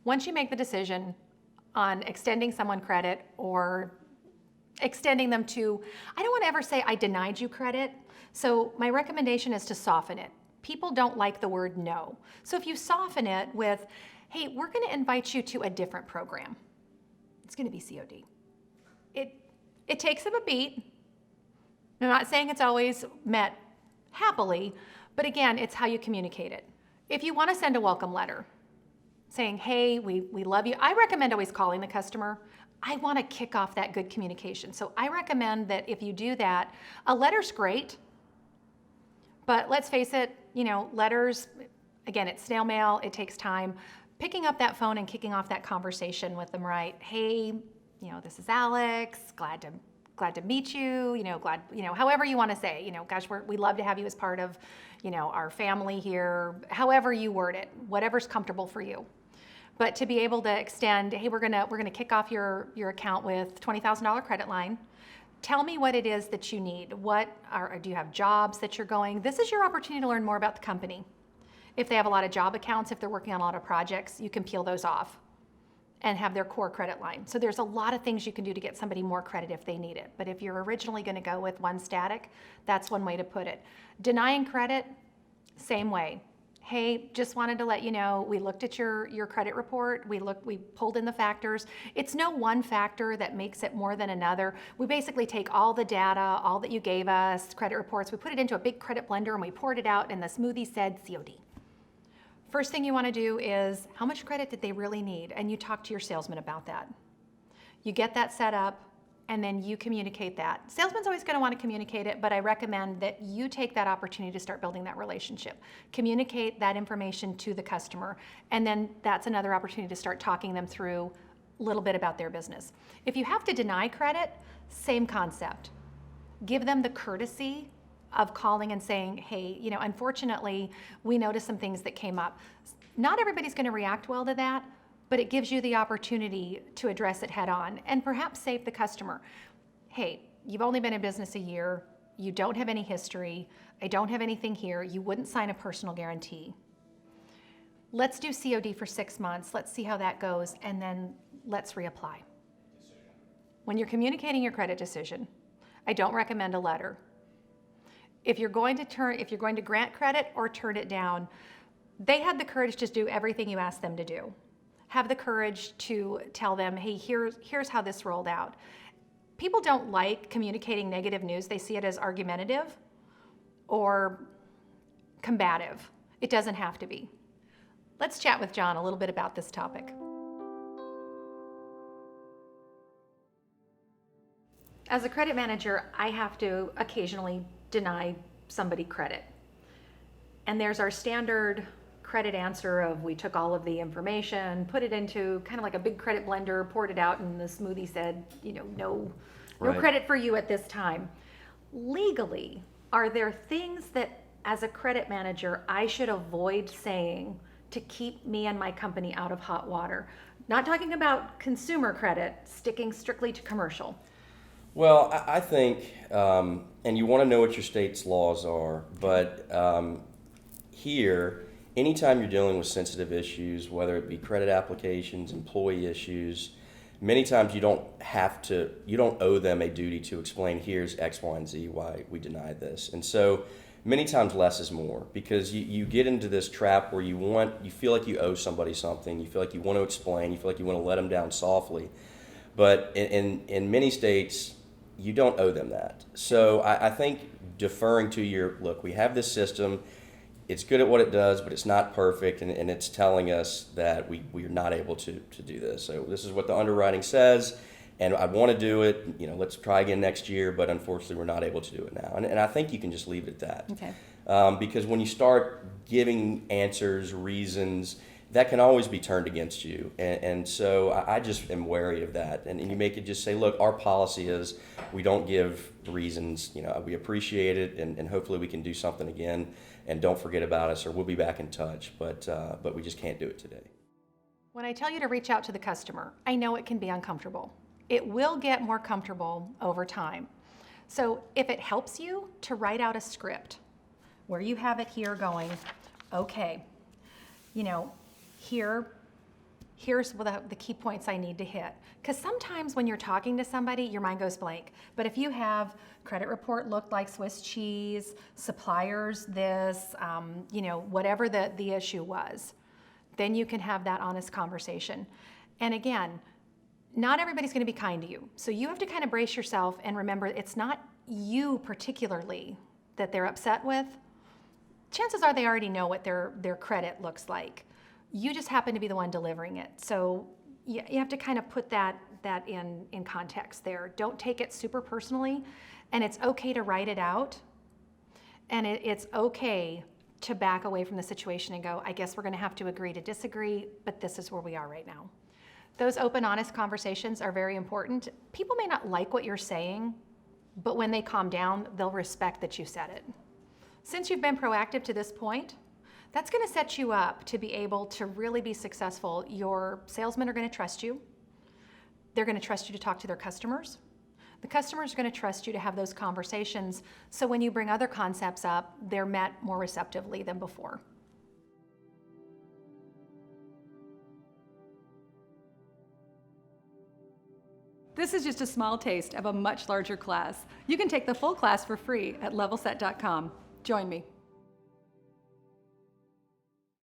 Once you make the decision on extending someone credit or extending them to, I don't want to ever say I denied you credit. So my recommendation is to soften it. People don't like the word no. So if you soften it with, hey, we're going to invite you to a different program. It's going to be COD. It takes them a beat. I'm not saying it's always met happily, but again, it's how you communicate it. If you want to send a welcome letter saying, hey, we love you, I recommend always calling the customer. I want to kick off that good communication. So I recommend that if you do that, a letter's great, but let's face it, letters, again, it's snail mail, it takes time. Picking up that phone and kicking off that conversation with them, right? Hey, this is Alex, glad to meet you, however you want to say, gosh, we love to have you as part of, our family here, however you word it, whatever's comfortable for you. But to be able to extend, hey, we're gonna kick off your account with $20,000 credit line. Tell me what it is that you need. Do you have jobs that you're going? This is your opportunity to learn more about the company. If they have a lot of job accounts, if they're working on a lot of projects, you can peel those off and have their core credit line. So there's a lot of things you can do to get somebody more credit if they need it. But if you're originally gonna go with one static, that's one way to put it. Denying credit, same way. Hey, just wanted to let you know, we looked at your credit report, we pulled in the factors. It's no one factor that makes it more than another. We basically take all the data, all that you gave us, credit reports, we put it into a big credit blender and we poured it out and the smoothie said COD. First thing you want to do is, how much credit did they really need? And you talk to your salesman about that. You get that set up, and then you communicate that. Salesman's always going to want to communicate it, but I recommend that you take that opportunity to start building that relationship. Communicate that information to the customer, and then that's another opportunity to start talking them through a little bit about their business. If you have to deny credit, same concept. Give them the courtesy of calling and saying, hey, unfortunately, we noticed some things that came up. Not everybody's going to react well to that, but it gives you the opportunity to address it head on and perhaps save the customer. Hey, you've only been in business a year. You don't have any history. I don't have anything here. You wouldn't sign a personal guarantee. Let's do COD for 6 months. Let's see how that goes, and then let's reapply. When you're communicating your credit decision, I don't recommend a letter. If you're going to grant credit or turn it down, they had the courage to do everything you asked them to do. Have the courage to tell them, hey, here's how this rolled out. People don't like communicating negative news. They see it as argumentative or combative. It doesn't have to be. Let's chat with John a little bit about this topic. As a credit manager, I have to occasionally deny somebody credit. And there's our standard credit answer of we took all of the information, put it into kind of like a big credit blender, poured it out, and the smoothie said, no credit for you at this time. Legally, are there things that as a credit manager I should avoid saying to keep me and my company out of hot water? Not talking about consumer credit, sticking strictly to commercial. Well, I think, and you want to know what your state's laws are, but here, anytime you're dealing with sensitive issues, whether it be credit applications, employee issues, many times you don't owe them a duty to explain, here's X, Y, and Z why we denied this. And so many times less is more, because you get into this trap where you feel like you owe somebody something, you feel like you want to explain, you feel like you want to let them down softly. But in many states, you don't owe them that. So I think deferring to look, we have this system, it's good at what it does, but it's not perfect, and it's telling us that we are not able to do this. So this is what the underwriting says, and I want to do it, let's try again next year, but unfortunately we're not able to do it now. And I think you can just leave it at that. Okay. Because when you start giving answers, reasons, that can always be turned against you. And so I just am wary of that. And you make it just say, look, our policy is we don't give reasons. We appreciate it, and hopefully we can do something again. And don't forget about us, or we'll be back in touch. But we just can't do it today. When I tell you to reach out to the customer, I know it can be uncomfortable. It will get more comfortable over time. So if it helps you to write out a script where you have it here going, okay, here's the key points I need to hit. Because sometimes when you're talking to somebody, your mind goes blank. But if you have credit report looked like Swiss cheese, suppliers this, whatever the issue was, then you can have that honest conversation. And again, not everybody's going to be kind to you. So you have to kind of brace yourself and remember it's not you particularly that they're upset with. Chances are they already know what their credit looks like. You just happen to be the one delivering it. So you have to kind of put that in context there. Don't take it super personally, and it's okay to write it out, and it's okay to back away from the situation and go, I guess we're going to have to agree to disagree, but this is where we are right now. Those open, honest conversations are very important. People may not like what you're saying, but when they calm down, they'll respect that you said it. Since you've been proactive to this point, that's going to set you up to be able to really be successful. Your salesmen are going to trust you. They're going to trust you to talk to their customers. The customers are going to trust you to have those conversations, so when you bring other concepts up, they're met more receptively than before. This is just a small taste of a much larger class. You can take the full class for free at levelset.com. Join me.